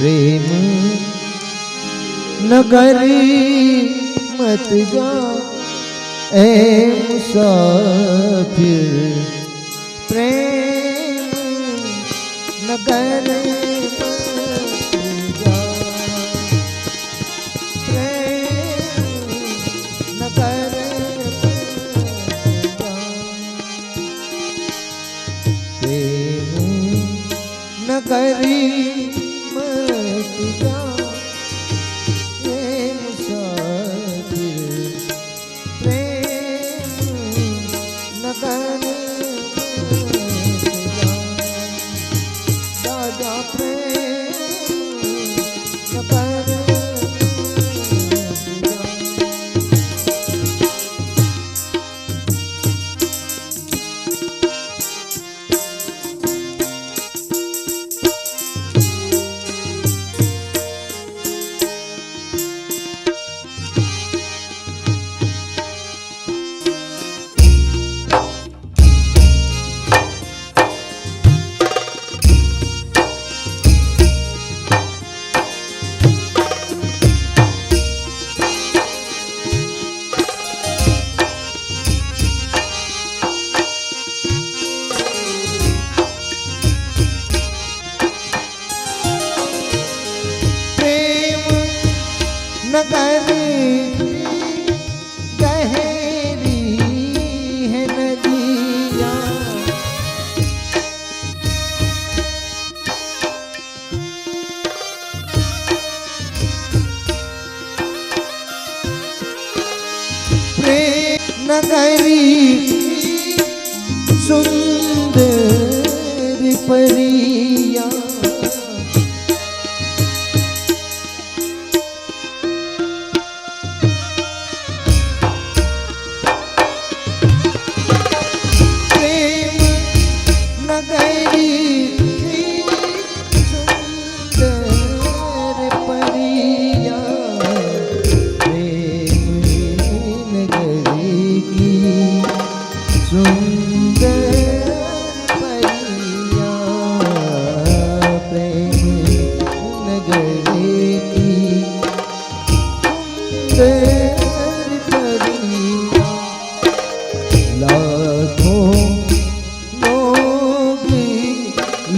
प्रेम नगरी मत जा ए मुसाफिर, प्रेम नगर मत जा, प्रेम नगर मत जा, प्रेम नगरी मत जा ए मुसाफिर, प्रेम नगर राजा प्रेम नगर नगरी गहरी है नदियाँ, प्रेम नगरी सुंदर परियाँ,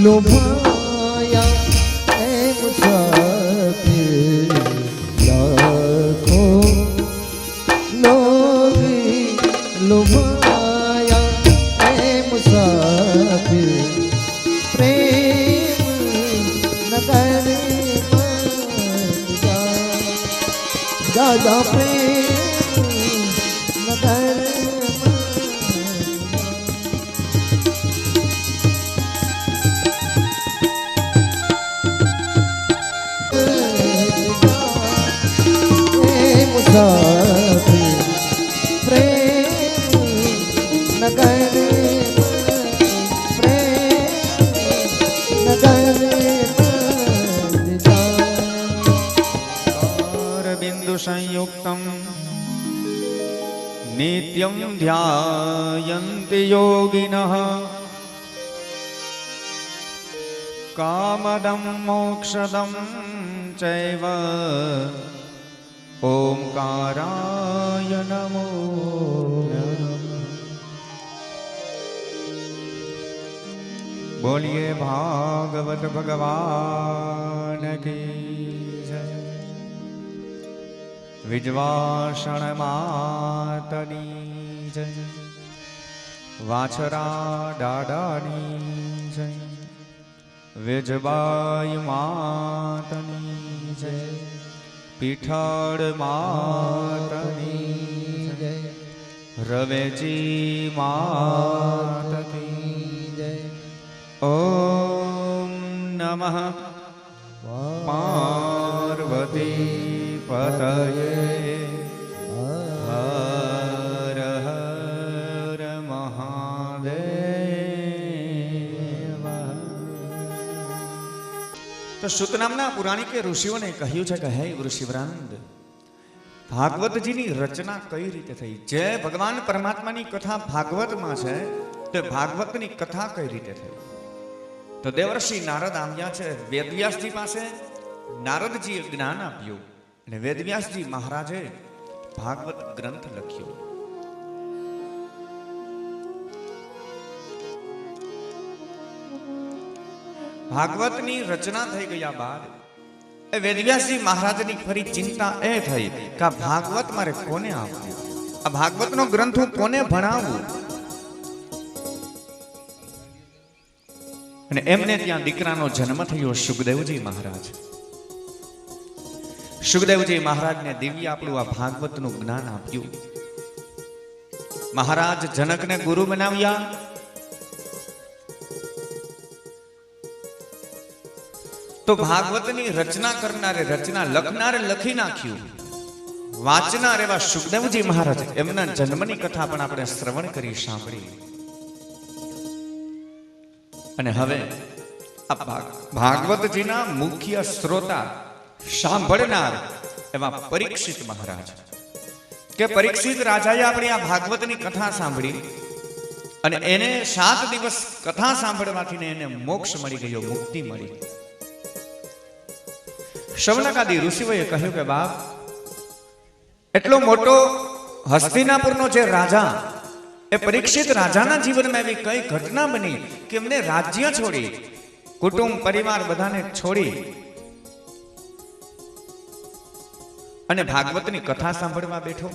लुभाया ए मुसाफिर, लाखों लोग लुभाया ए मुसाफिर, प्रेम नगर मत जा, जा जा प्रेम नगर मुसाफिर, प्रेम नगर प्रेम नगर मत जा। बिंदु संयुक्तम नित्यं ध्यायन्ति योगिनः, कामदं मोक्षदं चैव ओंकाराय नमो नमः। बोलिए भागवत भगवान की जय। विजवाषण मातनी जय, वाछरा दादानी जय, विजबाई मातनी जय, पीठाड़ मातनी जय, रवेची मात की जय। ओम नमः पार्वती पतये, हर हर महादेव। तो સુત નામના પુરાણિકે ઋષિઓને કહ્યું છે કે હે ઋષિવૃંદ, ભાગવતજીની રચના કઈ રીતે થઈ? જે ભગવાન પરમાત્માની કથા ભાગવતમાં છે તે ભાગવતની કથા કઈ રીતે થઈ? તો દેવર્ષિ નારદ આવ્યા છે વેદવ્યાસજી પાસે નારદજીએ જ્ઞાન આપ્યું અને વેદવ્યાસજી મહારાજે ભાગવત ગ્રંથ લખ્યો. ભાગવતની રચના થઈ ગયા બાદ એ વેદવ્યાસજી મહારાજની ફરી ચિંતા એ થઈ કે આ ભાગવત મારે કોને આપવું, આ ભાગવતનો ગ્રંથ હું કોને ભણાવું. અને એમને ત્યાં દીકરાનો જન્મ થયો સુખદેવજી મહારાજ. સુખદેવજી મહારાજને દિવ્ય આપણું આ ભાગવતનું જ્ઞાન આપ્યું. મહારાજ જનકને ગુરુ બનાવ્યા. તો ભાગવતની રચના કરનારે રચના લખનારે લખી નાખ્યું. વાંચનાર એવા સુખદેવજી મહારાજ એમના જન્મની કથા પણ આપણે શ્રવણ કરી સાંભળી. અને હવે આ ભાગવતજીના મુખ્ય શ્રોતા સાંભળનાર એવા પરીક્ષિત મહારાજ કે પરીક્ષિત રાજાએ આપણી આ ભાગવતની કથા સાંભળી અને એને 7 દિવસ કથા સાંભળવાથી એને મોક્ષ મળી ગયો, મુક્તિ મળી. શૌનકાદી ઋષિઓએ કહ્યું કે બાપ, એટલો મોટો હસ્તિનાપુરનો જે રાજા, એ પરીક્ષિત રાજાના જીવનમાં એવી કઈ ઘટના બની કે એમને રાજ્ય છોડી, કુટુંબ પરિવાર બધાને છોડી અને ભાગવતની કથા સાંભળવા બેઠો.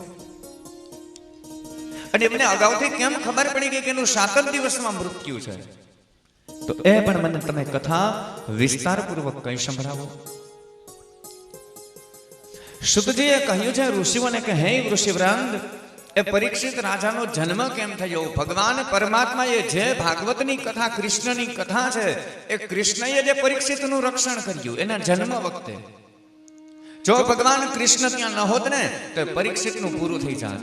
અને એમને અગાઉથી કેમ ખબર પડી ગઈ કે એનું 7 જ દિવસમાં મૃત્યુ છે? તો એ પણ મને તમે કથા વિસ્તારપૂર્વક કઈ સંભળાવો. સુતજીએ કહ્યું છે ઋષિઓને કે હે ઋષિવૃંદ, એ પરીક્ષિત રાજાનો જન્મ કેમ થયો? ભગવાન પરમાત્માએ જે ભાગવતની કથા, કૃષ્ણની કથા છે, એ કૃષ્ણએ જે પરીક્ષિતનું રક્ષણ કર્યું એના જન્મ વખતે. જો ભગવાન કૃષ્ણ ત્યાં ન હોત ને તો પરીક્ષિતનું પૂરું થઈ જાત.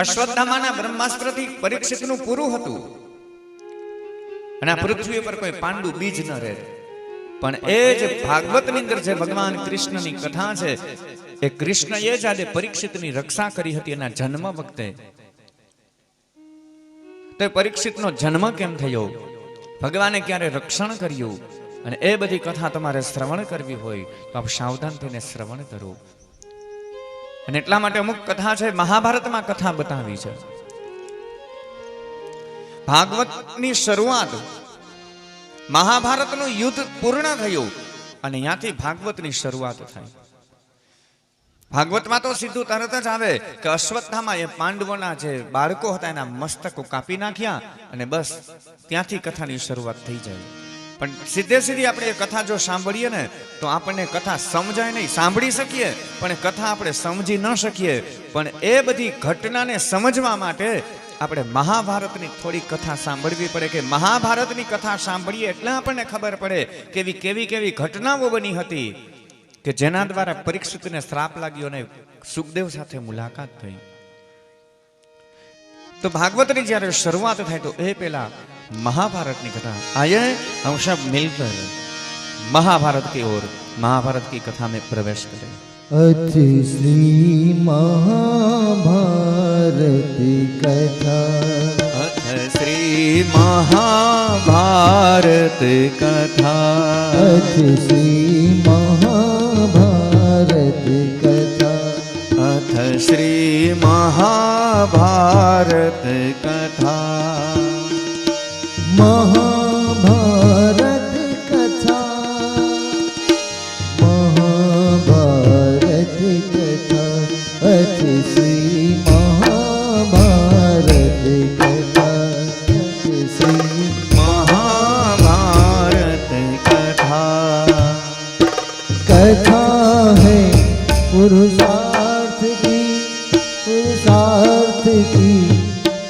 અશ્વત્થામાના બ્રહ્માસ્ત્રથી પરીક્ષિતનું પૂરું હતું અને આ પૃથ્વી પર કોઈ પાંડુ બીજ ન રહે. પણ એ જ ભાગવતની અંદર જે ભગવાન કૃષ્ણની કથા છે, એ કૃષ્ણએ જ આજે પરીક્ષિતની રક્ષા કરી હતી એના જન્મ વખતે. તો પરીક્ષિતનો જન્મ કેમ થયો, ભગવાને ક્યારે રક્ષણ કર્યું, અને એ બધી કથા તમારે શ્રવણ કરવી હોય તો આપ સાવધાન થઈને શ્રવણ કરો. અને એટલા માટે અમુક કથા છે મહાભારતમાં કથા બતાવી છે. ભાગવતની શરૂઆત મહાભારતનું યુદ્ધ પૂર્ણ થયું અને ત્યાંથી ભાગવતની શરૂઆત થઈ. ભાગવતમાં તો સીધું તરત જ આવે કે અશ્વત્થામા એ પાંડવોના જે બાળકો હતા એના મસ્તકો કાપી નાખ્યા અને બસ ત્યાંથી કથાની શરૂઆત થઈ જાય. પણ સીધે સીધી આપણે એ કથા જો સાંભળીએ ને તો આપણને કથા સમજાય નહીં. સાંભળી શકીએ પણ કથા આપણે સમજી ન શકીએ. પણ એ બધી ઘટનાને સમજવા માટે આપણે મહાભારતની થોડી કથા સાંભળવી પડે. કે મહાભારતની કથા સાંભળીએ એટલે આપણને ખબર પડે કેવી કેવી ઘટનાઓ બની હતી કે જેના દ્વારા પરીક્ષિતને શ્રાપ લાગ્યો અને સુખદેવ સાથે મુલાકાત થઈ. તો ભાગવતની જ્યારે શરૂઆત થાય તો એ પહેલા महाभारत की कथा. आइए हम सब मिलकर महाभारत की ओर, महाभारत की कथा में प्रवेश करें. अथ श्री महाभारत कथा, अथ श्री महाभारत कथा, अथ श्री महाभारत कथा, अथ श्री महाभारत कथा. महाभारत कथा, महाभारत कथा, अथ श्री महाभारत कथा, अथ श्री महाभारत कथा. कथा है पुरुषार्थ की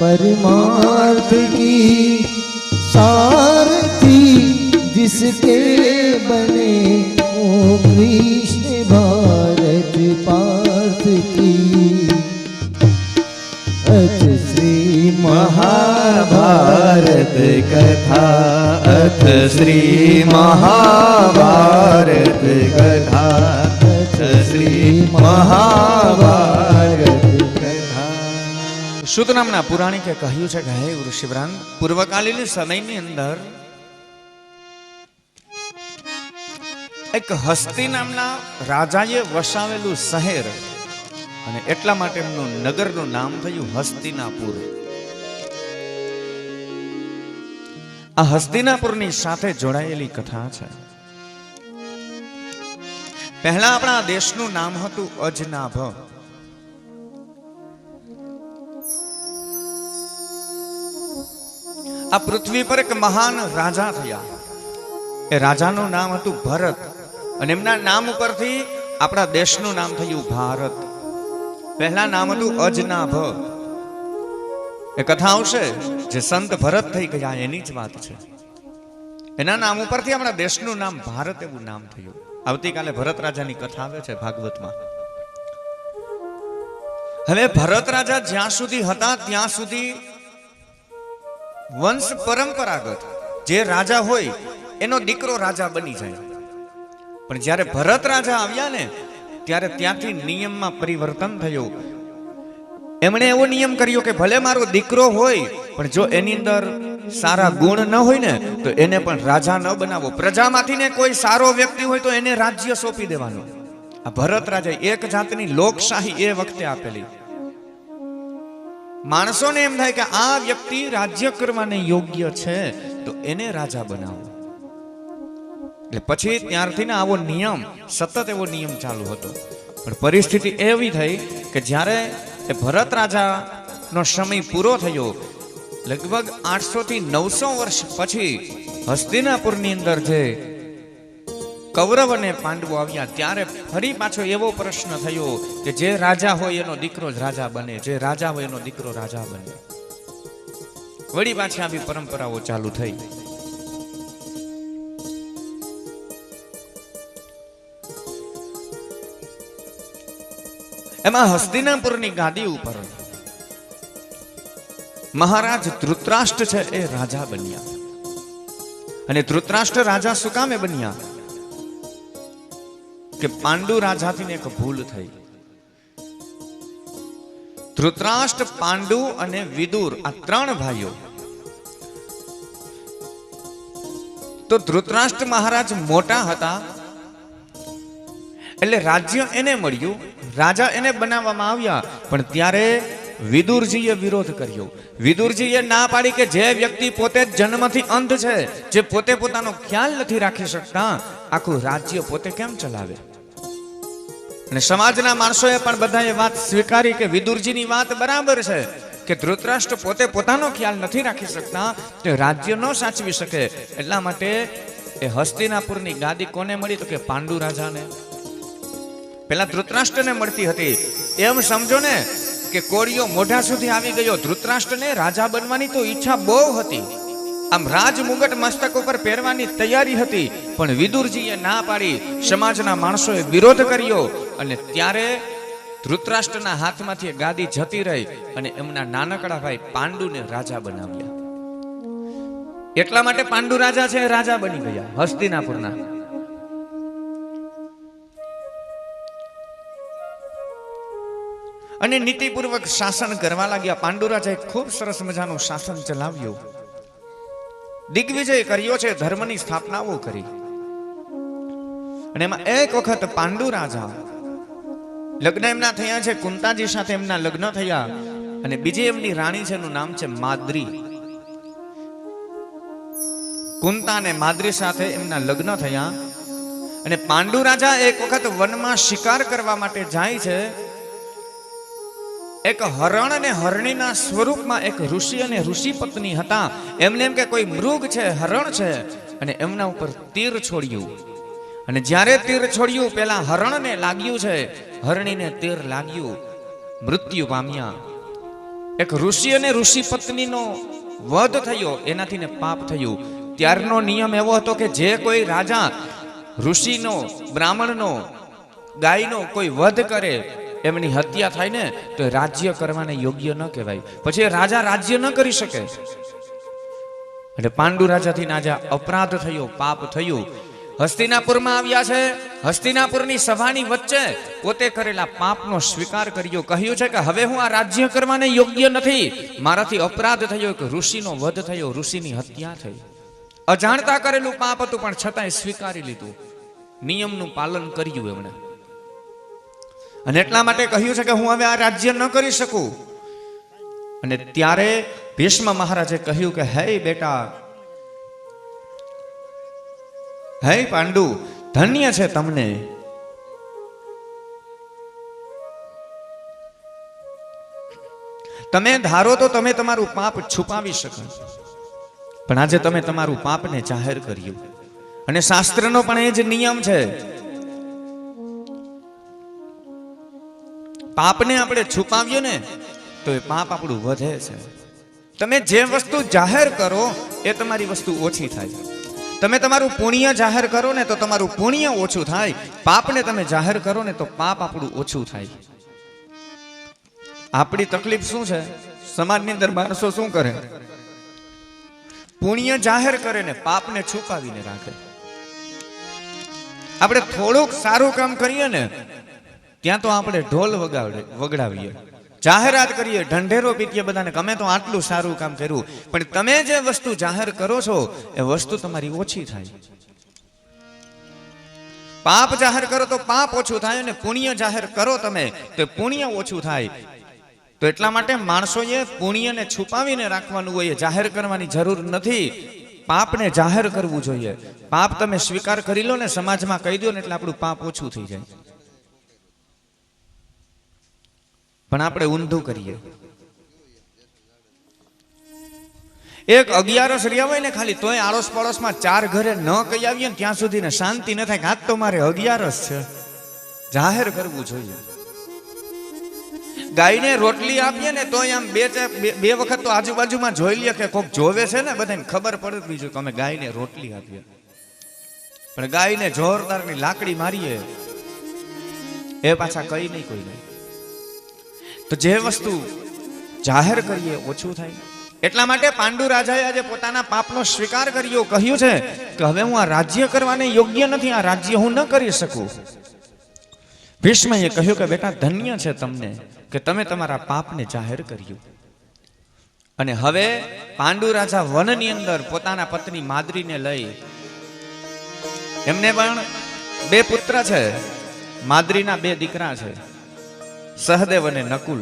परमार्थ की, सारथी जिसके बने ओ कृष्ण भारत पार्थ की. अथ श्री महाभारत कथा, अथ श्री महाभारत कथा, अथ श्री महाभारत कथा. શુદ્ધ નામના પુરાણિકે કહ્યું છે કે હે ઋષિવરાન, પૂર્વકાલીન સમયની અંદર એક હસ્તી નામના રાજાએ વસાવેલું શહેર, અને એટલા માટે એમનું નગરનું નામ થયું હસ્તિનાપુર. આ હસ્તિનાપુરની સાથે જોડાયેલી કથા છે. પહેલા આપણા દેશનું નામ હતું અજનાભ. આ પૃથ્વી પર એક મહાન રાજા થયા. એ રાજાનું નામ હતું ભરત, અને એમના નામ ઉપરથી આપણા દેશનું નામ થયું ભારત. પહેલા નામ હતું અજનાભ. એ કથા આવશે જે સંત ભરત થઈ ગયા એની જ વાત છે. એના નામ ઉપરથી આપણા દેશનું નામ ભારત એવું નામ થયું. આવતીકાલે ભરત રાજાની કથા આવે છે ભાગવતમાં. હવે ભરત રાજા જ્યાં સુધી હતા ત્યાં સુધી વંશ પરંપરાગત જે રાજા હોય એનો દીકરો રાજા બની જાય. પણ જ્યારે ભરત રાજા આવ્યા ને ત્યારે ત્યાંથી નિયમમાં પરિવર્તન થયું. એમણે એવો નિયમ કર્યો કે ભલે મારો દીકરો હોય પણ જો એની અંદર સારા ગુણ ન હોય ને તો એને પણ રાજા ન બનાવો. પ્રજામાંથી ને કોઈ સારો વ્યક્તિ હોય તો એને રાજ્ય સોંપી દેવાનું. આ ભરત રાજા એક જાતની લોકશાહી એ વખતે આપેલી. માણસોને એમ થાય કે આ વ્યક્તિ રાજ્ય કરવાને યોગ્ય છે તો એને રાજા બનાવો. એટલે પછી ત્યારથી ને આવો નિયમ, સતત એવો નિયમ ચાલુ હતો. પણ પરિસ્થિતિ એવી થઈ કે જ્યારે એ ભરત રાજાનો સમય પૂરો થયો, લગભગ 800 થી 900 વર્ષ પછી હસ્તિનાપુરની અંદર જે કૌરવ અને પાંડવો આવ્યા ત્યારે ફરી પાછો એવો પ્રશ્ન થયો કે જે રાજા હોય એનો દીકરો જ રાજા બને, જે રાજા હોય એનો દીકરો રાજા બને. વળી પાછી આવી પરંપરાઓ ચાલુ થઈ. એમાં હસ્તિનાપુરની ગાદી ઉપર મહારાજ ધૃતરાષ્ટ્ર છે એ રાજા બન્યા. અને ધૃતરાષ્ટ્ર રાજા શું કામે બન્યા કે પાંડુ રાજાથી એક ભૂલ થઈ. ધૃતરાષ્ટ્ર, પાંડુ અને વિદુર આ 3 ભાઈઓ. તો ધૃતરાષ્ટ્ર મહારાજ મોટા હતા એટલે રાજ્ય એને મળ્યું, રાજા એને બનાવવામાં આવ્યા. પણ ત્યારે વિદુરજીએ વિરોધ કર્યો. વિદુરજીએ ના પાડી કે જે વ્યક્તિ પોતે જન્મથી અંધ છે, જે પોતે પોતાનો ખ્યાલ નથી રાખી શકતા, આખું રાજ્ય પોતે કેમ ચલાવે? અને સમાજના માણસોએ પણ બધાએ વાત સ્વીકારી કે વિદુરજીની વાત બરાબર છે કે ધૃતરાષ્ટ્ર પોતે પોતાનો ખ્યાલ નથી રાખી શકતા, તે રાજ્ય ન સાચવી શકે. એટલા માટે એ હસ્તિનાપુરની ગાદી કોને મળી? તો કે પાંડુ રાજાને. પેલા ધૃતરાષ્ટ્રને મળતી હતી. એમ સમજો ને કે કોળિયો મોઢા સુધી આવી ગયો. ધૃતરાષ્ટ્રને રાજા બનવાની તો ઈચ્છા બહુ હતી. આમ રાજ મુગટ મસ્તક ઉપર પહેરવાની તૈયારી હતી, પણ વિદુરજીએ ના પાડી. સમાજના માણસોએ વિરોધ કર્યો અને ત્યારે ધૃતરાષ્ટ્રના હાથમાંથી ગાદી જતી રહી અને એમના નાનકડા ભાઈ પાંડુને રાજા બનાવ્યા. એટલા માટે પાંડુ રાજા છે રાજા બની ગયા હસ્તિનાપુરના. અને નીતિપૂર્વક શાસન કરવા લાગ્યા. પાંડુ રાજાએ ખૂબ સરસ મજાનું શાસન ચલાવ્યું, દિગ્વિજય કર્યો છે, ધર્મની સ્થાપનાઓ કરી. અને એમાં એક વખત પાંડુ રાજા લગ્ન એમના થયા છે, કુંતાજી સાથે એમના લગ્ન થયા. અને બીજી એમની રાણી છે, એનું નામ છે માદ્રી. કુંતા અને માદ્રી સાથે એમના લગ્ન થયા. અને પાંડુ રાજા એક વખત વનમાં શિકાર કરવા માટે જાય છે. એક હરણ અને હરણીના સ્વરૂપમાં એક ઋષિ અને ઋષિ પત્ની હતા. એમને એમ કે કોઈ મૃગ છે, હરણ છે, અને એમના ઉપર તીર છોડ્યું. અને જ્યારે તીર છોડ્યું, પેલા હરણને લાગ્યું છે, હરણીને તીર લાગ્યું, મૃત્યુ પામ્યા. એક ઋષિ અને ઋષિ પત્નીનો વધ થયો, એનાથી ને પાપ થયું. ત્યારનો નિયમ એવો હતો કે જે કોઈ રાજા ઋષિનો, બ્રાહ્મણનો, ગાયનો કોઈ વધ કરે, એમની હત્યા થાય ને તો રાજ્ય કરવાને યોગ્ય ન કહેવાય. પછી રાજા રાજ્ય ન કરી શકે. એટલે પાંડુ રાજાથી નાજા અપરાધ થયો, પાપ થયું. હસ્તિનાપુરમાં આવ્યા છે. હસ્તિનાપુરની સભાની વચ્ચે પોતે કરેલા પાપનો સ્વીકાર કર્યો. કહ્યું છે કે હવે હું આ રાજ્ય કરવાને યોગ્ય નથી, મારાથી અપરાધ થયો, કે ઋષિનો વધ થયો, ઋષિની હત્યા થઈ. અજાણતા કરેલું પાપ હતું પણ છતાંય સ્વીકારી લીધું. નિયમનું પાલન કર્યું એમણે. અને એટલા માટે કહ્યું છે કે હું હવે આ રાજ્ય ન કરી શકું. અને ત્યારે ભીષ્મ મહારાજે કહ્યું કે હે બેટા, હે પાંડુ, ધન્ય છે તમને. તમે ધારો તો તમે તમારું પાપ છુપાવી શકો, પણ આજે તમે તમારું પાપને જાહેર કર્યું. અને શાસ્ત્રનો પણ એ જ નિયમ છે, પાપને આપણે છુપાવીએ ને તો એ પાપ આપણું વધે છે. તમે જે વસ્તુ જાહેર કરો એ તમારી વસ્તુ ઓછી થાય. તમે તમારું પુણ્ય જાહેર કરો ને તો તમારું પુણ્ય ઓછું થાય. પાપને તમે જાહેર કરો ને તો પાપ આપણું ઓછું થાય. આપણી તકલીફ શું છે? સમાજની અંદર માણસો શું કરે? પુણ્ય જાહેર કરે ને પાપને છુપાવીને રાખે. આપણે થોડુંક સારું કામ કરીએ ને ત્યાં તો આપણે ઢોલ વગાડીએ, જાહેરાત કરીએ, ઢંઢેરો પીટીએ બધાને, અમે તો આટલું સારું કામ કર્યું. પણ તમે જે વસ્તુ જાહેર કરો છો એ વસ્તુ તમારી ઓછી થાય. પાપ જાહેર કરો તો પાપ ઓછું થાય, અને પુણ્ય જાહેર કરો તમે તો પુણ્ય ઓછું થાય. તો એટલા માટે માણસોએ પુણ્યને છુપાવીને રાખવાનું હોય, જાહેર કરવાની જરૂર નથી. પાપને જાહેર કરવું જોઈએ. પાપ તમે સ્વીકાર કરી લો ને, સમાજમાં કહી દો ને, એટલે આપણું પાપ ઓછું થઈ જાય. પણ આપણે ઊંધું કરીએ. એક 11 રહ્યા હોય ને ખાલી, તોય આડોશ પડોશમાં 4 ઘરે ન કહી આવીએ ને ત્યાં સુધી ને શાંતિ ન થાય. આજ તો મારે 11 છે, જાહેર કરવું જોઈએ. ગાયને રોટલી આપીએ ને તો આમ બે વખત તો આજુબાજુમાં જોઈ લે કે કોક જોવે છે ને, બધાને ખબર પડે બીજું કે અમે ગાયને રોટલી આપીએ. પણ ગાયને જોરદારની લાકડી મારીએ એ પાછા કઈ નહીં કોઈ નહીં. તો જે વસ્તુ જાહેર કરીએ ઓછું થાય. એટલા માટે પાંડુ રાજાએ આજે પોતાના પાપનો સ્વીકાર કર્યો. કહ્યું છે કે હવે હું આ રાજ્ય કરવાને યોગ્ય નથી, આ રાજ્ય હું ન કરી શકું. ભીષ્મએ કહ્યું કે બેટા, ધન્ય છે તમને કે તમે તમારા પાપને જાહેર કર્યું. અને હવે પાંડુ રાજા વનની અંદર પોતાના પત્ની માદ્રીને લઈ, એમને પણ 2 પુત્ર છે. માદ્રીના 2 દીકરા છે, સહદેવ અને નકુલ.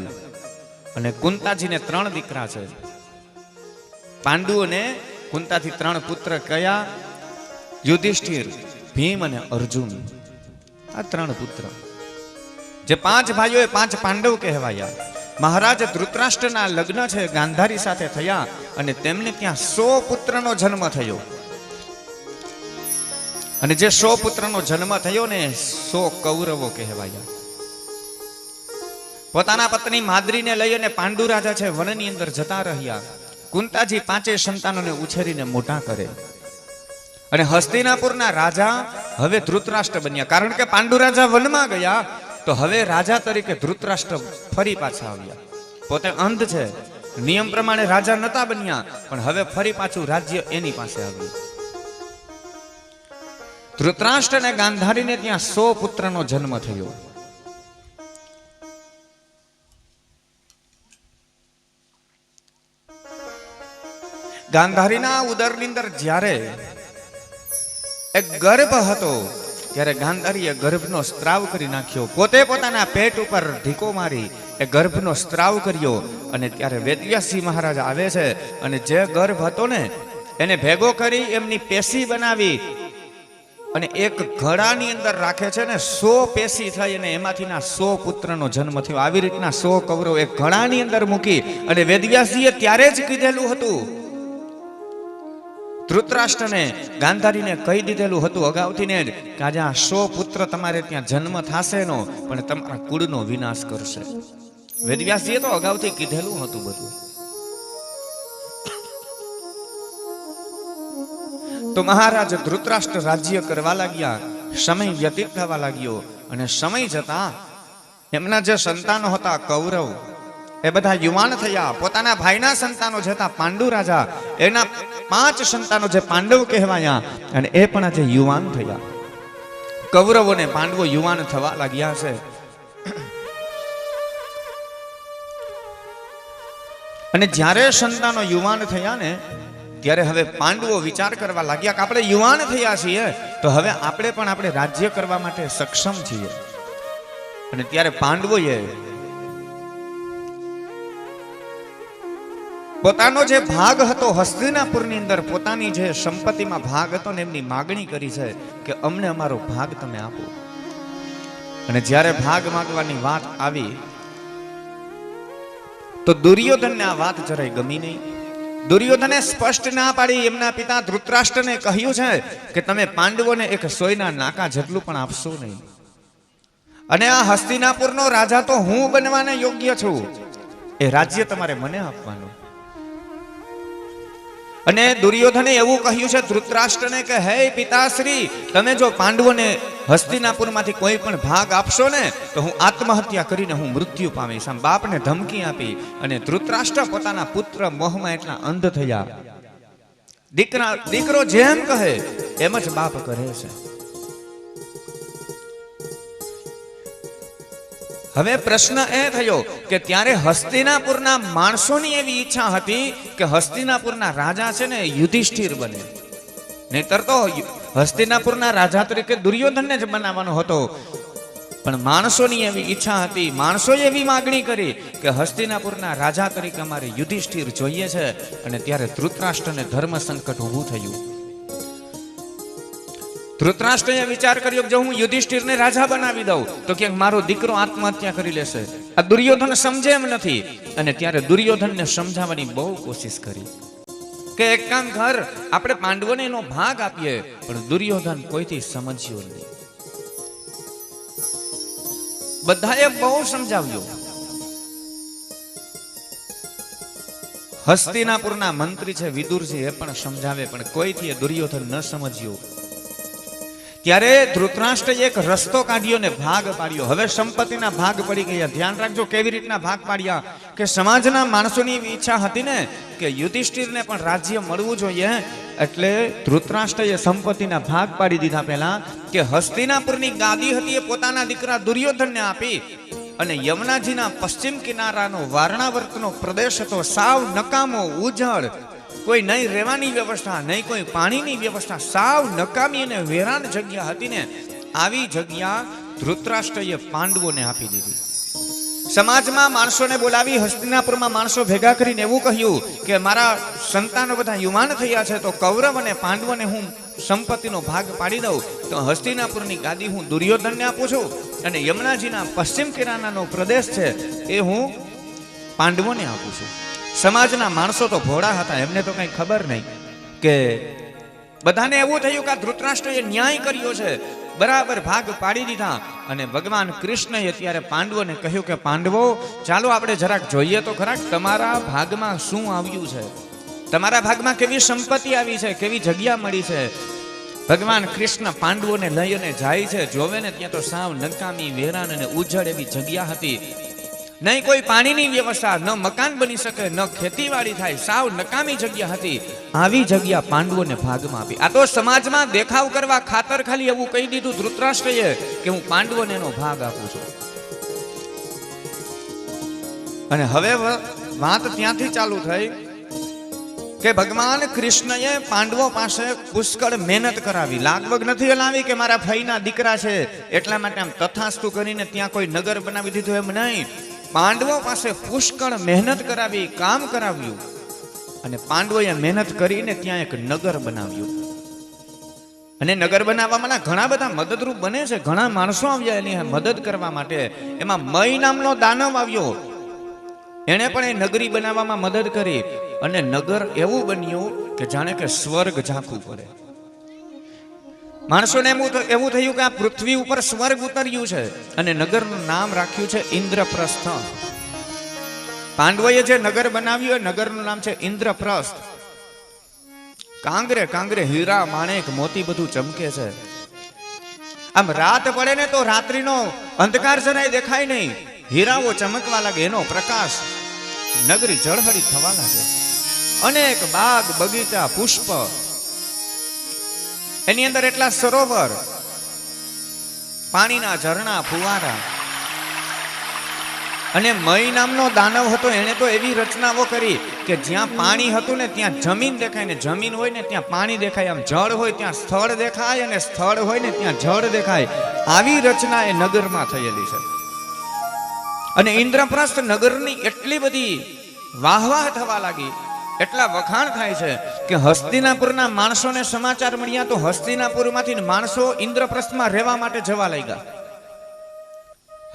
અને કુંતાજીને 3 દીકરા છે. પાંડુ અને કુંતાથી 3 પુત્ર કયા? યુધિષ્ઠિર, ભીમ અને અર્જુન. આ 3 પુત્ર. જે 5 ભાઈઓ એ 5 પાંડવ કહેવાયા. મહારાજ ધૃતરાષ્ટ્રના લગ્ન છે ગાંધારી સાથે થયા, અને તેમને ત્યાં 100 પુત્રનો જન્મ થયો. અને જે 100 પુત્રનો જન્મ થયો ને 100 કૌરવો કહેવાયા. પોતાના પત્ની માદ્રીને લઈ અને પાંડુ રાજા છે વનની અંદર જતા રહ્યા. કુંતાજી 5 સંતાનોને ઉછેરીને મોટા કરે. અને હસ્તિનાપુરના રાજા હવે ધૃતરાષ્ટ્ર બન્યા. કારણ કે પાંડુ રાજા વનમાં ગયા તો હવે રાજા તરીકે ધૃતરાષ્ટ્ર ફરી પાછા આવ્યા. પોતે અંધ છે, નિયમ પ્રમાણે રાજા નતા બન્યા, પણ હવે ફરી પાછું રાજ્ય એની પાસે આવ્યું. ધૃતરાષ્ટ્ર અને ગાંધારીને ત્યાં 100 પુત્રનો જન્મ થયો. ગાંધારીના ઉદરની અંદર જ્યારે એક ગર્ભ હતો ત્યારે ગાંધારીએ ગર્ભનો સ્ત્રાવ કરી નાખ્યો. પોતે પોતાના પેટ ઉપર ઢીકો મારી એ ગર્ભનો સ્ત્રાવ કર્યો. અને ત્યારે વેદવ્યાસજી મહારાજ આવે છે અને જે ગર્ભ હતો ને એને ભેગો કરી એમની પેશી બનાવી અને એક ઘડાની અંદર રાખે છે ને 100 પેશી થઈ અને એમાંથી 100 પુત્રનો જન્મ થયો. આવી રીતના 100 કૌરવ એક ઘડાની અંદર મૂકી. અને વેદવ્યાસજીએ ત્યારે જ કીધેલું હતું, ધૃતરાષ્ટ્રને ગાંધારીને કહી દીધેલું હતું અગાઉથી ને કે આજે આ 100 પુત્ર તમારે ત્યાં જન્મ થશે નો, પણ તમારા કુળનો વિનાશ કરશે. વેદવ્યાસજીએ તો અગાઉથી કીધેલું હતું બધું. તો મહારાજ ધૃતરાષ્ટ્ર રાજ્ય કરવા લાગ્યા. સમય વ્યતીત થવા લાગ્યો અને સમય જતા એમના જે સંતાનો હતા કૌરવ એ બધા યુવાન થયા. પોતાના ભાઈના સંતાનો જતા પાંડુ રાજા એના 5 સંતાનો જે પાંડવ કહેવાયા અને એ પણ આજે યુવાન થયા. કૌરવો ને પાંડવો યુવાન થવા લાગ્યા છે. અને જ્યારે સંતાનો યુવાન થયા ને ત્યારે હવે પાંડવો વિચાર કરવા લાગ્યા કે આપણે યુવાન થયા છીએ તો હવે આપણે પણ આપણે રાજ્ય કરવા માટે સક્ષમ છીએ. અને ત્યારે પાંડવોએ પોતાનો જે ભાગ હતો હસ્તિનાપુરની અંદર, પોતાની જે સંપત્તિમાં ભાગ હતો ને એમની માગણી કરી છે કે અમને અમારો ભાગ તમે આપો. અને જ્યારે ભાગ માંગવાની વાત આવી તો દુર્યોધનને આ વાત જરાય ગમી નહીં. દુર્યોધને સ્પષ્ટ ના પાડી. એમના પિતા ધૃતરાષ્ટ્રને કહ્યું છે કે તમે પાંડવોને એક સોયના નાકા જેટલું પણ આપશો નહીં. અને આ હસ્તિનાપુરનો રાજા તો હું બનવાને યોગ્ય છું, એ રાજ્ય તમારે મને આપવાનું. અને દુર્યોધને એવું કહ્યું છે ધૃતરાષ્ટ્રને કે હે પિતાશ્રી, તમે જો પાંડવોને હસ્તિનાપુરમાંથી કોઈ પણ ભાગ આપશો ને તો હું આત્મહત્યા કરીને હું મૃત્યુ પામીશ. આમ બાપને ધમકી આપી. અને ધૃતરાષ્ટ્ર પોતાના પુત્ર મોહમાં એટલા અંધ થયા. દીકરો જેમ કહે એમ જ બાપ કરે છે. હવે પ્રશ્ન એ થયો કે ત્યારે હસ્તિનાપુરના માણસોની એવી ઈચ્છા હતી કે હસ્તિનાપુરના રાજા છે ને યુધિષ્ઠિર બને. નહીતર તો હસ્તિનાપુરના રાજા તરીકે દુર્યોધનને જ બનાવવાનો હતો. પણ માણસોની એવી ઈચ્છા હતી, માણસોએ એવી માગણી કરી કે હસ્તિનાપુરના રાજા તરીકે અમારે યુધિષ્ઠિર જોઈએ છે. અને ત્યારે ધૃતરાષ્ટ્રને ધર્મ સંકટ ઊભું થયું. ધૃતરાષ્ટ્રએ વિચાર કર્યો કે જો હું યુધિષ્ઠિરને રાજા બનાવી દઉં તો ક્યાંક મારો દીકરો આત્મહત્યા કરી લેશે. આ દુર્યોધન સમજે એમ નથી. અને ત્યારે દુર્યોધનને સમજાવવાની બહુ કોશિશ કરી કે એક કામ કર, આપણે પાંડવોને એનો ભાગ આપીએ. પણ દુર્યોધન કોઈથી સમજ્યો નહીં. બધાએ બહુ સમજાવ્યો. હસ્તિનાપુરના મંત્રી છે વિદુરજી, એ પણ સમજાવે, પણ કોઈથી દુર્યોધન ન સમજ્યો. ત્યારે ધૃતરાષ્ટ્રએ એક રસ્તો કાઢ્યો ને ભાગ પાડ્યો. હવે સંપત્તિના ભાગ પડી ગયા. ધ્યાન રાખજો કેવી રીતના ભાગ પાડ્યા કે સમાજના માણસોની એવી ઈચ્છા હતી ને કે યુધિષ્ઠિરને પણ રાજ્ય મળવું જોઈએ. એટલે ધૃતરાષ્ટ્રએ સંપત્તિના ભાગ પાડી દીધા. પહેલા કે હસ્તિનાપુરની ગાદી હતી એ પોતાના દીકરા દુર્યોધનને આપી. અને યમુનાજીના પશ્ચિમ કિનારાનો વારણાવર્તનો પ્રદેશ હતો, સાવ નકામો, ઉજળ, કોઈ નહીં રહેવાની વ્યવસ્થા, નહીં કોઈ પાણીની વ્યવસ્થા, સાવ નકામી અને વેરાન જગ્યા હતી ને આવી જગ્યા ધૃતરાષ્ટ્રએ પાંડવોને આપી દીધી. સમાજમાં માણસોને બોલાવી, હસ્તિનાપુરમાં માણસો ભેગા કરીને એવું કહ્યું કે મારા સંતાનો બધા યુવાન થયા છે તો કૌરવ અને પાંડવોને હું સંપત્તિનો ભાગ પાડી દઉં. તો હસ્તિનાપુરની ગાદી હું દુર્યોધનને આપું છું અને યમુનાજીના પશ્ચિમ કિનારાનો પ્રદેશ છે એ હું પાંડવોને આપું છું. સમાજના માણસો તો ભોળા હતા, એમને તો કઈ ખબર નહીં કે બધાને એવું થયું કે ધૃતરાષ્ટ્રએ ન્યાય કર્યો છે, બરાબર ભાગ પાડી દીધા. અને ભગવાન કૃષ્ણએ ત્યારે પાંડવોને કહ્યું કે પાંડવો, ચાલો આપણે જરાક જોઈએ તો ખરા તમારા ભાગમાં શું આવ્યું છે, તમારા ભાગમાં કેવી સંપત્તિ આવી છે, કેવી જગ્યા મળી છે. ભગવાન કૃષ્ણ પાંડવોને લઈને જાય છે. જોવે ને ત્યાં તો સાવ નકામી, વેરાન અને ઉજળ એવી જગ્યા હતી. નહીં કોઈ પાણીની વ્યવસ્થા, ન મકાન બની શકે, ન ખેતીવાડી થાય, સાવ નકામી જગ્યા હતી. આવી જગ્યા પાંડવોને ભાગમાં આપી. આ તો સમાજમાં દેખાવ કરવા ખાતર ખાલી એવું કહી દીધું ધૃતરાષ્ટ્રએ કે હું પાંડવોને એનો ભાગ આપું છું. અને હવે વાત ત્યાંથી ચાલુ થઈ કે ભગવાન કૃષ્ણએ પાંડવો પાસે પુષ્કળ મહેનત કરાવી. લાગવગ નથી હલાવી કે મારા ભાઈના દીકરા છે એટલા માટે આમ તથાસ્તુ કરીને ત્યાં કોઈ નગર બનાવી દીધું, એમ નહીં. પાંડવો પાસે પુષ્કળ મહેનત કરાવી, કામ કરાવ્યું. અને પાંડવોએ મહેનત કરીને ત્યાં એક નગર બનાવ્યું. અને નગર બનાવવામાં ઘણા બધા મદદરૂપ બને છે. ઘણા માણસો આવ્યા એની મદદ કરવા માટે. એમાં મય નામનો દાનવ આવ્યો, એણે પણ એ નગરી બનાવવામાં મદદ કરી. અને નગર એવું બન્યું કે જાણે કે સ્વર્ગ ઝાંખું પડે. માણસોને એવું થયું કે આ પૃથ્વી ઉપર સ્વર્ગ ઉતર્યું છે. અને નગરનું નામ રાખ્યું છે ઇન્દ્રપ્રસ્થ. પાંડવોએ જે નગર બનાવ્યું એ નગરનું નામ છે ઇન્દ્રપ્રસ્થ. કાંગરે કાંગરે હીરા, માણેક, મોતી બધું ચમકે છે. આમ રાત પડે ને તો રાત્રિનો અંધકાર જરાય દેખાય નહીં, હીરાઓ ચમકવા લાગે, એનો પ્રકાશ, નગરી ઝળહળી થવા લાગે. અનેક બાગ, બગીચા, પુષ્પ, એની અંદર એટલા સરોવર, પાણીના ઝરણા, ફુવારા. અને મય નામનો દાનવ હતો, એણે તો એવી રચનાઓ કરી કે જ્યાં પાણી હતું ને ત્યાં જમીન દેખાય, ને જમીન હોય ને ત્યાં પાણી દેખાય, આમ જળ હોય ત્યાં સ્થળ દેખાય, અને સ્થળ હોય ને ત્યાં જળ દેખાય. આવી રચના એ નગરમાં થયેલી છે. અને ઇન્દ્રપ્રસ્થ નગરની એટલી બધી વાહવાહ થવા લાગી, એટલા વખાણ થાય છે કે હસ્તિનાપુરના માણસોને સમાચાર મળ્યા તો હસ્તિનાપુરમાંથી માણસો ઇન્દ્રપ્રસ્થમાં રહેવા માટે જવા લાગ્યા.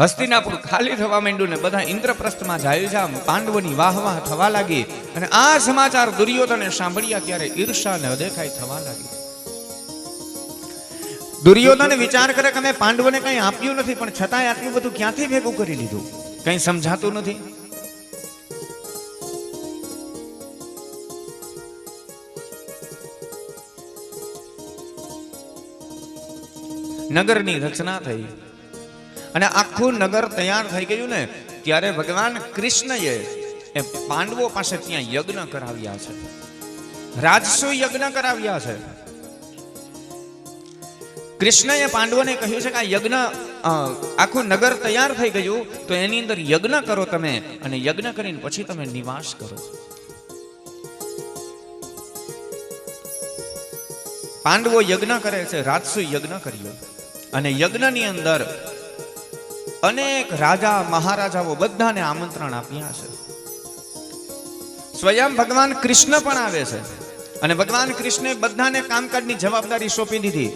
હસ્તિનાપુર ખાલી થવા માંડ્યું ને બધા ઇન્દ્રપ્રસ્થમાં જાય છે. પાંડવોની વાહવાહ થવા લાગી. અને આ સમાચાર દુર્યોધને સાંભળ્યા ત્યારે ઈર્ષા ને અદેખાઈ થવા લાગી. દુર્યોધન વિચાર કરે કે મેં પાંડવોને કંઈ આપ્યું નથી, પણ છતાંય આટલું બધું ક્યાંથી ભેગું કરી લીધું, કંઈ સમજાતું નથી. નગરની રચના થઈ અને આખું નગર તૈયાર થઈ ગયું ને ત્યારે ભગવાન કૃષ્ણએ એ પાંડવો પાસે ત્યાં યજ્ઞ કરાવ્યા છે, રાજસુ યજ્ઞ કરાવ્યા છે. કૃષ્ણએ પાંડવોને કહ્યું છે કે આ યજ્ઞ, આખું નગર તૈયાર થઈ ગયું તો એની અંદર યજ્ઞ કરો તમે, અને યજ્ઞ કરીને પછી તમે નિવાસ કરો. પાંડવો યજ્ઞ કરે છે, રાજસુ યજ્ઞ કર્યો. અને યજ્ઞની અંદર અનેક રાજા મહારાજાઓ બધાને આમંત્રણ આપ્યા છે. સ્વયં ભગવાન કૃષ્ણ પણ આવે છે. અને ભગવાન કૃષ્ણે બધાને કામકાજની જવાબદારી સોંપી દીધી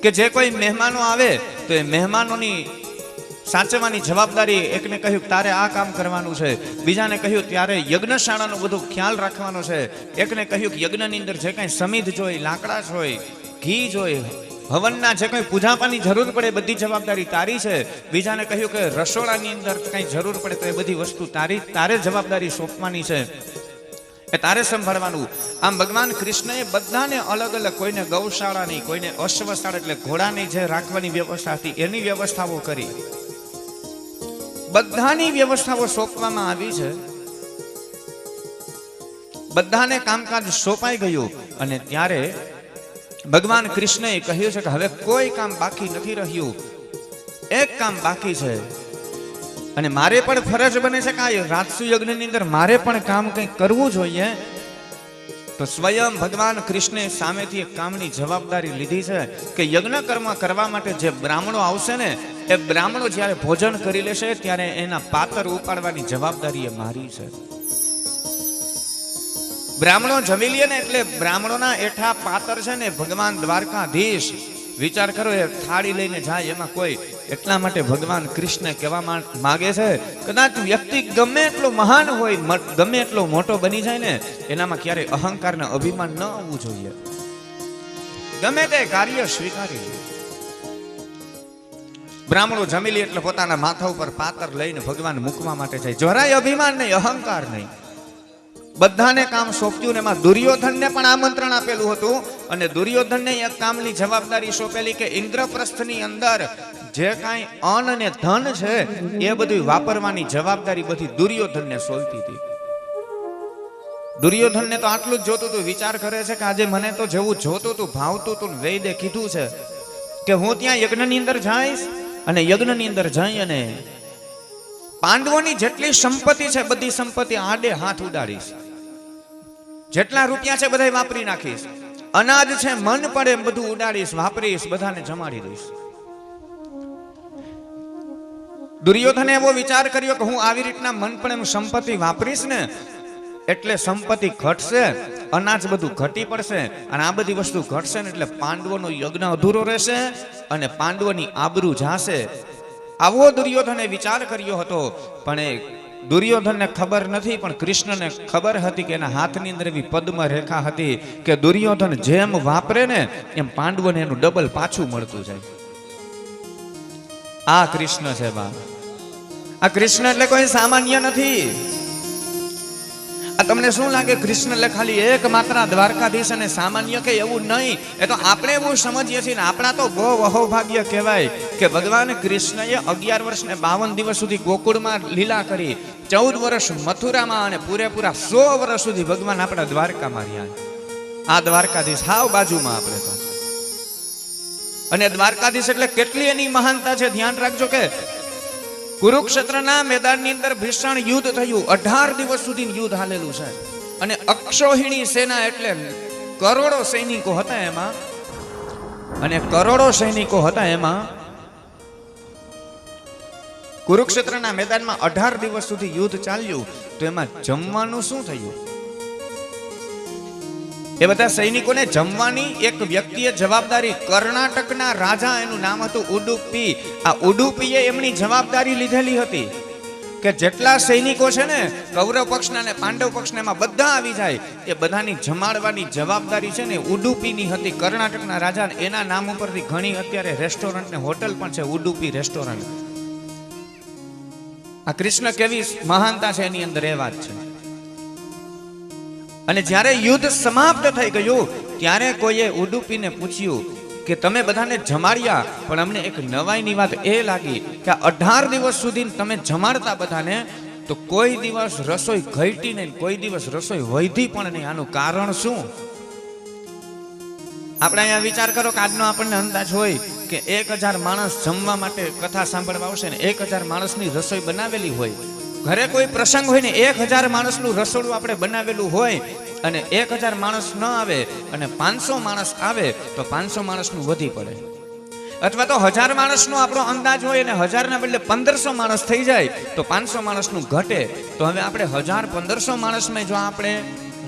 કે જે કોઈ મહેમાનો આવે તો એ મહેમાનોની સાચવવાની જવાબદારી, એકને કહ્યું તારે આ કામ કરવાનું છે, બીજાને કહ્યું ત્યારે યજ્ઞશાળાનો બધો ખ્યાલ રાખવાનો છે, એકને કહ્યું કે યજ્ઞની અંદર જે કાંઈ સમિધ જોઈ, લાકડા જોઈ, ઘી જોઈ, હવનના જે કંઈ પૂજાપાની જરૂર પડે બધી જવાબદારી તારી છે, બીજાને કહ્યું કે રસોડાની અંદર કંઈ જરૂર પડે તો એ બધી વસ્તુ તારે જવાબદારી સોંપવાની છે, એ તારે સંભાળવાનું. આમ ભગવાન કૃષ્ણએ બધાને અલગ અલગ, કોઈને ગૌશાળાની, કોઈને અશ્વશાળા એટલે ઘોડાની જે રાખવાની વ્યવસ્થા હતી એની વ્યવસ્થાઓ કરી. બધાની વ્યવસ્થાઓ સોંપવામાં આવી છે. બધાને કામકાજ સોંપાઈ ગયું. અને ત્યારે ભગવાન કૃષ્ણએ કહ્યું છે કે હવે કોઈ કામ બાકી નથી રહ્યું, એક કામ બાકી છે. અને મારે પણ ફરજ બને છે કે આ રાજસુ યજ્ઞની અંદર મારે પણ કામ કંઈક કરવું જોઈએ. તો સ્વયં ભગવાન કૃષ્ણે સામેથી એક કામની જવાબદારી લીધી છે કે યજ્ઞ કર્મ કરવા માટે જે બ્રાહ્મણો આવશે ને એ બ્રાહ્મણો જ્યારે ભોજન કરી લેશે ત્યારે એના પાતર ઉપાડવાની જવાબદારી એ મારી છે. બ્રાહ્મણો જમી લે ને એટલે બ્રાહ્મણોના એઠા પાતર છે ને ભગવાન દ્વારકાધીશ, વિચાર કરો, એ થાળી લઈને જાય એમાં કોઈ, એટલા માટે ભગવાન કૃષ્ણ કહેવા માંગે છે કદાચ વ્યક્તિ ગમે એટલો મહાન હોય, ગમે એટલો મોટો બની જાય ને એનામાં ક્યારે અહંકાર ને અભિમાન ન આવવું જોઈએ. ગમે તે કાર્ય સ્વીકારી લે. બ્રાહ્મણો જમી લે એટલે પોતાના માથા ઉપર પાતર લઈને ભગવાન મૂકવા માટે જાય. જરાય અભિમાન નહીં, અહંકાર નહીં. બધાને કામ સોંપ્યું. એમાં દુર્યોધનને પણ આમંત્રણ આપેલું હતું. અને દુર્યોધનને એક કામની જવાબદારી સોંપેલી કે ઇન્દ્રપ્રસ્થની અંદર જે કાંઈ અન્ન અને ધન છે એ બધું વાપરવાની જવાબદારી બધી દુર્યોધનને સોંપી હતી. દુર્યોધનને તો આટલું જ જોતું હતું. વિચાર કરે છે કે આજે મને તો જેવું જોતું હતું, ભાવતું હતું, વૈદ્ય કીધું છે કે હું ત્યાં યજ્ઞની અંદર જઈશ અને યજ્ઞની અંદર જઈ અને પાંડવોની જેટલી સંપત્તિ છે બધી સંપત્તિ આડે હાથ ઉડાડીશ. જેટલા રૂપિયા છે બધા વાપરી નાખીશ. અનાજ છે મન પડે એમ બધું ઉડાડીશ, વાપરીશ, બધાને જમાડી દઈશ. દુર્યોધને એવો વિચાર કર્યો કે હું આવી રીતના મન પડે એમ સંપત્તિ વાપરીશ ને એટલે સંપત્તિ ઘટશે, અનાજ બધું ઘટી પડશે, અને આ બધી વસ્તુ ઘટશે ને એટલે પાંડવોનો યજ્ઞ અધૂરો રહેશે અને પાંડવોની આબરૂ જાશે. આવો દુર્યોધને વિચાર કર્યો હતો. પણ દુર્યોધનને ખબર નથી, પણ કૃષ્ણને ખબર હતી કે એના હાથની અંદર એવી પદ્મ રેખા હતી કે દુર્યોધન જેમ વાપરે ને એમ પાંડવોને એનું ડબલ પાછું મળતું જાય. આ કૃષ્ણ છે બા. આ કૃષ્ણ એટલે કોઈ સામાન્ય નથી. આ તમને શું લાગે કૃષ્ણ એટલે ખાલી એક માત્ર દ્વારકાધીશ અને સામાન્ય કે એવું નહીં. એ તો આપણે એવું સમજીએ છીએ ને આપણા તો બહુ અહોભાગ્ય કહેવાય કે ભગવાન કૃષ્ણએ 11 વર્ષ ને 52 દિવસ સુધી ગોકુળમાં લીલા કરી, 14 વર્ષ મથુરામાં અને પૂરેપૂરા 100 વર્ષ સુધી ભગવાન આપણા દ્વારકામાં રહ્યા. આ દ્વારકાધીશ હાવ બાજુમાં આપણે તો. અને દ્વારકાધીશ એટલે કેટલી એની મહાનતા છે ધ્યાન રાખજો કે કુરુક્ષેત્રના મેદાનની અંદર ભીષણ યુદ્ધ થયું. 18 દિવસ સુધી યુદ્ધ હાલેલું છે. અને અક્ષોહિણી સેના એટલે કરોડો સૈનિકો હતા એમાં. અને કરોડો સૈનિકો હતા એમાં કુરુક્ષેત્રના મેદાનમાં 18 દિવસ સુધી યુદ્ધ ચાલ્યું. તો એમાં જમવાનું શું થયું? એ બધા સૈનિકોને જમવાની એક વ્યક્તિએ જવાબદારી, કર્ણાટકના રાજા, એનું નામ હતું ઉડુપી. આ ઉડુપીએ એમની જવાબદારી લીધેલી હતી કે જેટલા સૈનિકો છે ને, કૌરવ પક્ષના ને પાંડવ પક્ષના, એમાં બધા આવી જાય, એ બધાની જમાડવાની જવાબદારી છે ને ઉડુપીની હતી. કર્ણાટકના રાજા, એના નામ ઉપરથી ઘણી અત્યારે રેસ્ટોરન્ટ ને હોટલ પણ છે, ઉડુપી રેસ્ટોરન્ટ. આ કૃષ્ણ કેવી મહાનતા છે એની અંદર એ વાત છે. અને જ્યારે યુદ્ધ સમાપ્ત થઈ ગયું ત્યારે કોઈએ ઉડુપીને પૂછ્યું કે તમે બધાને જમાડ્યા, પણ અમને એક નવાઈની વાત એ લાગી કે 18 દિવસ સુધી તમે જમાડતા બધાને, તો કોઈ દિવસ રસોઈ ઘટી નહીં, કોઈ દિવસ રસોઈ વધી પણ નહીં. આનું કારણ શું? આપણે અહીંયા વિચાર કરો કે આજનો આપણને અંદાજ હોય કે 1000 માણસ જમવા માટે કથા સાંભળવા આવશે ને 1000 માણસની રસોઈ બનાવેલી હોય. ઘરે કોઈ પ્રસંગ હોય ને 1000 માણસનું રસોડું આપણે બનાવેલું હોય અને 1000 માણસ ન આવે અને 500 માણસ આવે તો 500 માણસનું વધી પડે. અથવા તો 1000 માણસનો આપણો અંદાજ હોય અને 1000 ના બદલે 1500 માણસ થઈ જાય તો 500 માણસનું ઘટે. તો હવે આપણે 1000-1500 માણસમાં જો આપણે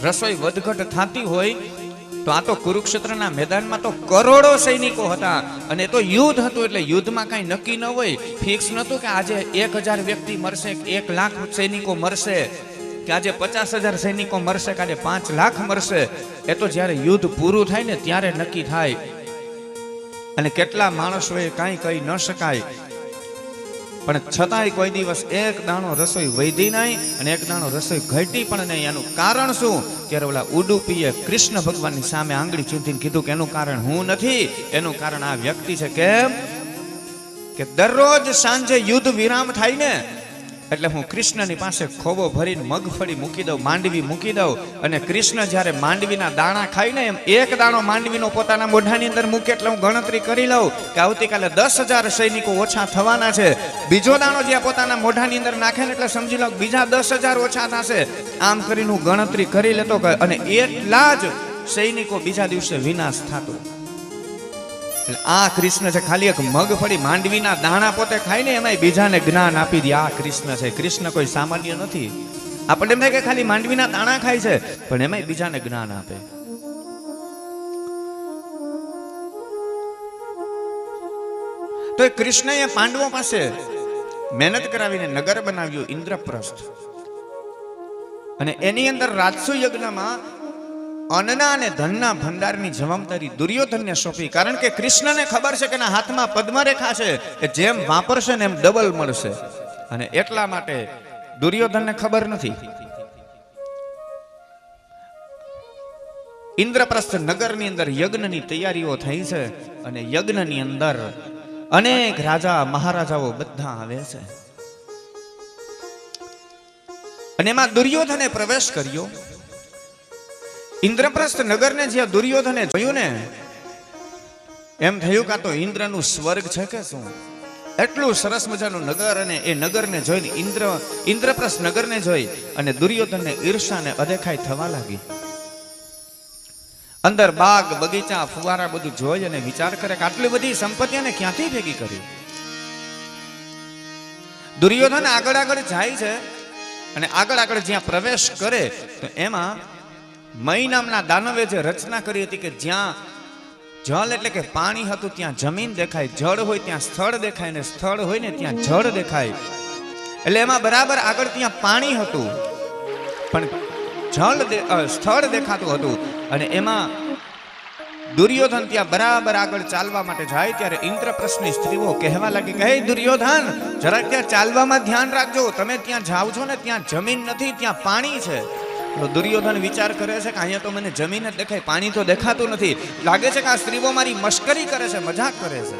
રસોઈ વધઘટ થતી હોય તો આ તો કુરુક્ષેત્રના મેદાનમાં તો કરોડો સૈનિકો હતા. અને તો યુદ્ધ હતું એટલે યુદ્ધમાં કાંઈ નક્કી ન હોય, ફિક્સ નહોતું કે આજે 1000 વ્યક્તિ મરશે, 1 લાખ સૈનિકો મરશે, કે આજે 50,000 સૈનિકો મરશે, કે આજે 5 લાખ મરશે. એ તો જ્યારે યુદ્ધ પૂરું થાય ને ત્યારે નક્કી થાય. અને કેટલા માણસોએ કાંઈ કહી ન શકાય, પણ છતાંય કોઈ દિવસ એક દાણો રસોઈ વધી નહીં અને એક દાણો રસોઈ ઘટી પણ નહીં. એનું કારણ શું? ત્યારે ઓલા ઉડુપીએ કૃષ્ણ ભગવાનની સામે આંગળી ચૂંટીને કીધું કે એનું કારણ હું નથી, એનું કારણ આ વ્યક્તિ છે. કેમ? કે દરરોજ સાંજે યુદ્ધ વિરામ થાય ને એટલે હું કૃષ્ણની પાસે ખોબો ભરીને મગફળી મૂકી દઉં, માંડવી મૂકી દઉં, અને કૃષ્ણ જ્યારે માંડવીના દાણા ખાય ને એમ એક દાણો માંડવીનો પોતાના મોઢાની અંદર મૂકે એટલે હું ગણતરી કરી લઉં કે આવતીકાલે 10,000 સૈનિકો ઓછા થવાના છે. બીજો દાણો જ્યાં પોતાના મોઢાની અંદર નાખે ને એટલે સમજી લો બીજા 10,000 ઓછા થશે. આમ કરીને હું ગણતરી કરી લેતો અને એટલા જ સૈનિકો બીજા દિવસે વિનાશ થતો. આ કૃષ્ણ છે. ખાલી એક મગફળી માંડવીના દાણા પોતે ખાય ને એમાં બીજાને જ્ઞાન આપી દે. આ કૃષ્ણ છે. કૃષ્ણ કોઈ સામાન્ય નથી. આપણને એમ થાય કે ખાલી માંડવીના દાણા ખાય છે, પણ એમાં બીજાને જ્ઞાન આપે. તો એ કૃષ્ણએ પાંડવો પાસે મહેનત કરાવીને નગર બનાવ્યું ઇન્દ્રપ્રસ્થ. અને એની અંદર રાજસુ યજ્ઞમાં અન્નના અને ધનના ભંડારની જવાબદારી દુર્યોધનને સોંપી. કારણ કે કૃષ્ણને ખબર છે કે એના હાથમાં પદ્મરેખા છે, કે જેમ વાપરશે ને એમ ડબલ મળશે. અને એટલા માટે દુર્યોધનને ખબર નથી. ઇન્દ્રપ્રસ્થ નગરની અંદર યજ્ઞની તૈયારીઓ થઈ છે અને યજ્ઞની અંદર અનેક રાજા મહારાજાઓ બધા આવે છે. અને એમાં દુર્યોધને પ્રવેશ કર્યો. ઇન્દ્રપ્રસ્થ નગરને જ્યાં દુર્યોધને જોયું ને એમ થયું કે તો ઇન્દ્રનું સ્વર્ગ છે કે શું. એટલું સરસ મજાનું નગર. અને એ નગરને જોઈને ઇન્દ્રપ્રસ્થ નગરને જોઈ અને દુર્યોધનને ઈર્ષાને અદેખાઈ થવા લાગી. અંદર બાગ બગીચા ફુવારા બધું જોઈ અને વિચાર કરે કે આટલી બધી સંપત્તિને ક્યાંથી ભેગી કરી. દુર્યોધન આગળ આગળ જાય છે અને આગળ આગળ જ્યાં પ્રવેશ કરે તો એમાં મય નામના દાનવે જે રચના કરી હતી કે જ્યાં જળ એટલે કે પાણી હતું ત્યાં જમીન દેખાય, જળ હોય ત્યાં સ્થળ દેખાય, ને સ્થળ હોય ને ત્યાં જળ દેખાય. એટલે એમાં બરાબર આગળ ત્યાં પાણી હતું પણ સ્થળ દેખાતું હતું. અને એમાં દુર્યોધન ત્યાં બરાબર આગળ ચાલવા માટે જાય ત્યારે ઇન્દ્રપ્રસ્થની સ્ત્રીઓ કહેવા લાગી કે હે દુર્યોધન, જરાક ત્યાં ચાલવામાં ધ્યાન રાખજો. તમે ત્યાં જાવ છો ને ત્યાં જમીન નથી, ત્યાં પાણી છે. તો દુર્યોધન વિચાર કરે છે કે અહીંયા તો મને જમીન જ દેખાય, પાણી તો દેખાતું નથી. લાગે છે કે આ સ્ત્રીઓ મારી મશ્કરી કરે છે, મજાક કરે છે.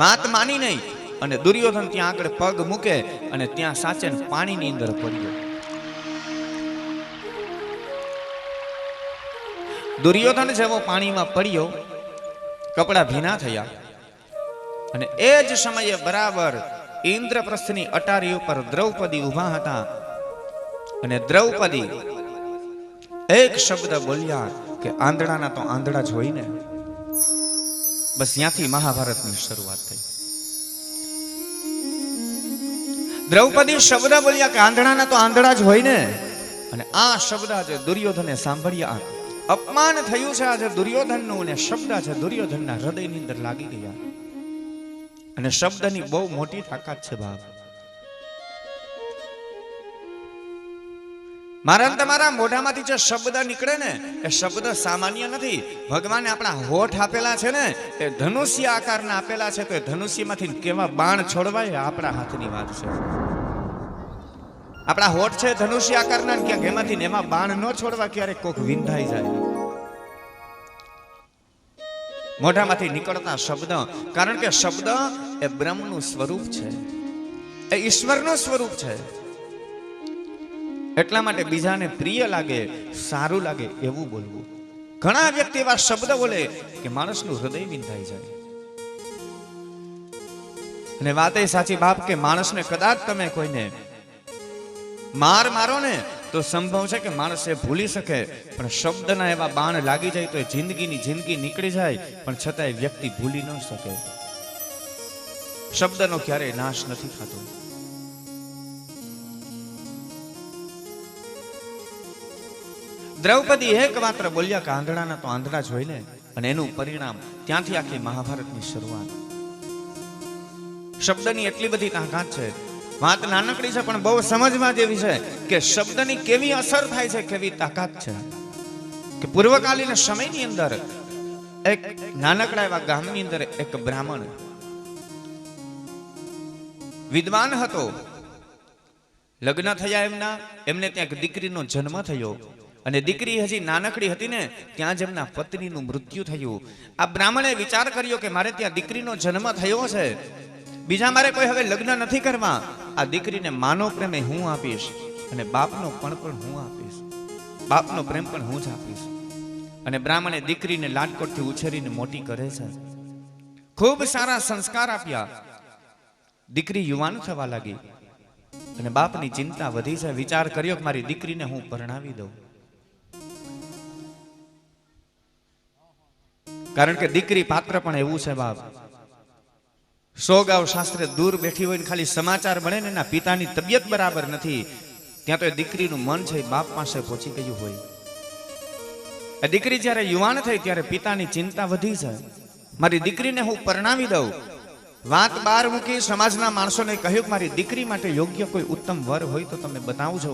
વાત માની નહીં અને દુર્યોધન ત્યાં આગળ પગ મૂકે અને ત્યાં સાચે પાણીની અંદર પડ્યો. દુર્યોધન જેવો પાણીમાં પડ્યો, કપડા ભીના થયા અને એ જ સમયે બરાબર ઇન્દ્રપ્રસ્થની અટારી ઉપર દ્રૌપદી ઊભા હતા અને દ્રૌપદી એક શબ્દ બોલ્યા કે આંધળાના તો આંધળા જ હોય ને. બસ ત્યાંથી મહાભારતની શરૂઆત થઈ. દ્રૌપદી શબ્દ બોલ્યા કે આંધળાના તો આંધળા જ હોય ને. અને આ શબ્દ આજે દુર્યોધને સાંભળ્યા. અપમાન થયું છે આજે દુર્યોધનનું, અને શબ્દ છે દુર્યોધનના હૃદયની અંદર લાગી ગયા. અને શબ્દની બહુ મોટી તાકાત છે બાપ. મારા તમારા મોઢામાંથી જે શબ્દ નીકળે ને એ શબ્દ સામાન્ય નથી. ભગવાને આપણા હોઠ આપેલા છે ને એ ધનુષ્ય આકારના આપેલા છે, તો એ ધનુષ્યમાંથી કેવા બાણ છોડવાય આપણા હાથની વાત છે. આપણા હોઠ છે ધનુષ્ય આકારના, ક્યાંક એમાંથી એમાં બાણ ન છોડવા, ક્યારેક કોક વિંધાઈ જાય. મોઢામાંથી નીકળતા શબ્દ, કારણ કે શબ્દ એ બ્રહ્મનું સ્વરૂપ છે, એ ઈશ્વરનું સ્વરૂપ છે. એટલા માટે બીજાને પ્રિય લાગે, સારું લાગે એવું બોલવું. ઘણા વ્યક્તિ એવા શબ્દ બોલે કે માણસનું હૃદય વિંધાઈ જાય. અને વાત એ સાચી બાપ કે માણસને કદાચ તમે કોઈને માર મારો ને તો સંભવ છે કે માણસ એ ભૂલી શકે, પણ શબ્દના એવા બાણ લાગી જાય તો એ જિંદગી નીકળી જાય, પણ છતાંય વ્યક્તિ ભૂલી ન શકે. શબ્દનો ક્યારેય નાશ નથી થતો. દ્રૌપદી એક માત્ર બોલ્યા કે આંધળાના તો આંધળા જ હોય ને, અને એનું પરિણામ ત્યાંથી આખી મહાભારતની શરૂઆત. શબ્દની એટલી બધી તાકાત છે. વાત નાનકડી છે પણ બહુ સમજવા જેવી છે કે શબ્દની કેવી અસર થાય છે, કેવી તાકાત છે. કે પૂર્વકાલીન સમયની અંદર એક નાનકડા એવા ગામની અંદર એક બ્રાહ્મણ વિદ્વાન હતો. લગ્ન થયા એમને ત્યાં એક દીકરીનો જન્મ થયો, અને દીકરી હજી નાનકડી હતી ને ત્યાં જ એમના પત્નીનું મૃત્યુ થયું. આ બ્રાહ્મણે વિચાર કર્યો કે મારે ત્યાં દીકરીનો જન્મ થયો છે, બીજા મારે કોઈ હવે લગ્ન નથી કરવા. આ દીકરીને માનો પ્રેમ હું આપીશ, અને બાપનો પણ હું આપીશ, બાપનો પ્રેમ પણ હું જ આપીશ. અને બ્રાહ્મણે દીકરીને લાડકોટથી ઉછેરીને મોટી કરે છે, ખૂબ સારા સંસ્કાર આપ્યા. દીકરી યુવાન થવા લાગી અને બાપની ચિંતા વધી છે. વિચાર કર્યો કે મારી દીકરીને હું પરણાવી દઉં, કારણ કે દીકરી પાત્ર પણ એવું છે બાપ. 100 ગાંવ શાસ્ત્રે દૂર બેઠી હોય ને ખાલી સમાચાર મળે ને એના પિતાની તબિયત બરાબર નથી, ત્યાં તો એ દીકરીનું મન છે બાપ પાસે પહોંચી ગયું હોય. એ દીકરી જ્યારે યુવાન થઈ ત્યારે પિતાની ચિંતા વધી છે. મારી દીકરીને હું પરણાવી દઉં. વાત બહાર મૂકી સમાજના માણસોને કહ્યું કે મારી દીકરી માટે યોગ્ય કોઈ ઉત્તમ વર હોય તો તમે બતાવજો.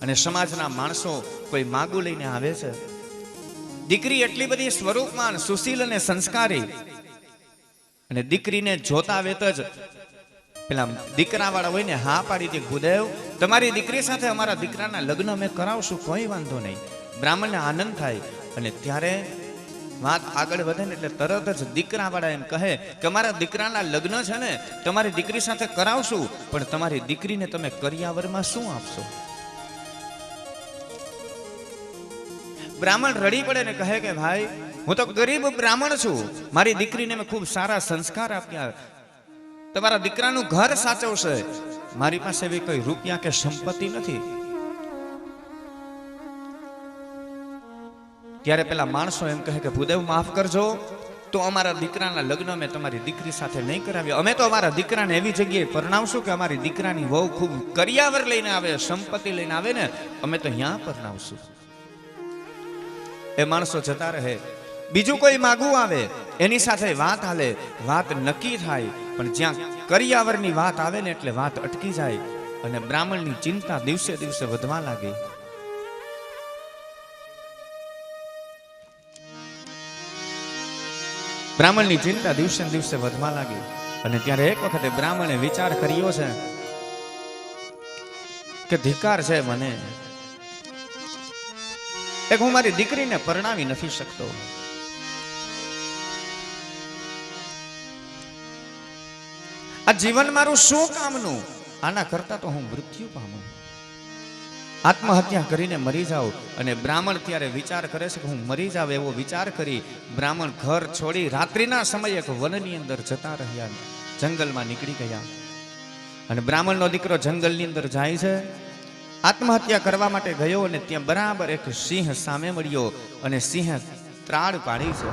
અને સમાજના માણસો કોઈ માગું લઈને આવે છે. દીકરી એટલી બધી સ્વરૂપમાન, સુશીલ અને સંસ્કારી, અને દીકરીને જોતા વેત જ પેલા દીકરા વાળા હોય ને હા પાડી દે, ગુદેવ તમારી દીકરી સાથે અમારા દીકરાના લગ્ન અમે કરાવશું, કોઈ વાંધો નહીં. બ્રાહ્મણને આનંદ થાય. અને ત્યારે વાત આગળ વધે ને એટલે તરત જ દીકરા વાળા એમ કહે કે અમારા દીકરાના લગ્ન છે ને તમારી દીકરી સાથે કરાવશું, પણ તમારી દીકરીને તમે કરિયાવરમાં શું આપશો? બ્રાહ્મણ રડી પડે ને કહે કે ભાઈ હું તો ગરીબ બ્રાહ્મણ છું, મારી દીકરીને મેં ખૂબ સારા સંસ્કાર આપ્યા, તમારા દીકરાનું ઘર સાચવશે, મારી પાસે એવી કોઈ રૂપિયા કે સંપત્તિ નથી. ત્યારે પેલા માણસો એમ કહે કે ભૂદેવ માફ કરજો, તો અમારા દીકરાના લગ્ન મેં તમારી દીકરી સાથે નહીં કરાવ્યા. અમે તો અમારા દીકરાને એવી જગ્યાએ પરણાવશું કે અમારી દીકરાની વહુ ખૂબ કરિયાવર લઈને આવે, સંપત્તિ લઈને આવે ને, અમે તો ત્યાં પરણાવશું. એ માણસો જતા રહે. બીજું કોઈ માગવું આવે એની સાથે વાત હાલે, વાત નક્કી થાય, પણ જ્યાં કરિયાવરની વાત આવે ને એટલે વાત અટકી જાય. અને બ્રાહ્મણની ચિંતા દિવસે દિવસે વધવા લાગી. બ્રાહ્મણની ચિંતા દિવસે દિવસે વધવા લાગી. અને ત્યારે એક વખતે બ્રાહ્મણે વિચાર કર્યો છે કે ધિકાર છે મને, એક હું મારી દીકરીને પરણાવી નથી શકતો. આ જીવન મારું શું કામનું? આના કરતા તો હું મૃત્યુ પામું, આત્મહત્યા કરીને મરી જાઉં. અને બ્રાહ્મણ ત્યારે વિચાર કરે છે કે હું મરી જાવ એવો વિચાર કરી બ્રાહ્મણ ઘર છોડી રાત્રિના સમયે એક વનની અંદર જતા રહ્યા, જંગલમાં નીકળી ગયા. અને બ્રાહ્મણનો દીકરો જંગલની અંદર જાય છે, આત્મહત્યા કરવા માટે ગયો અને ત્યાં બરાબર એક સિંહ સામે મળ્યો અને સિંહ ત્રાડ પાડી છે.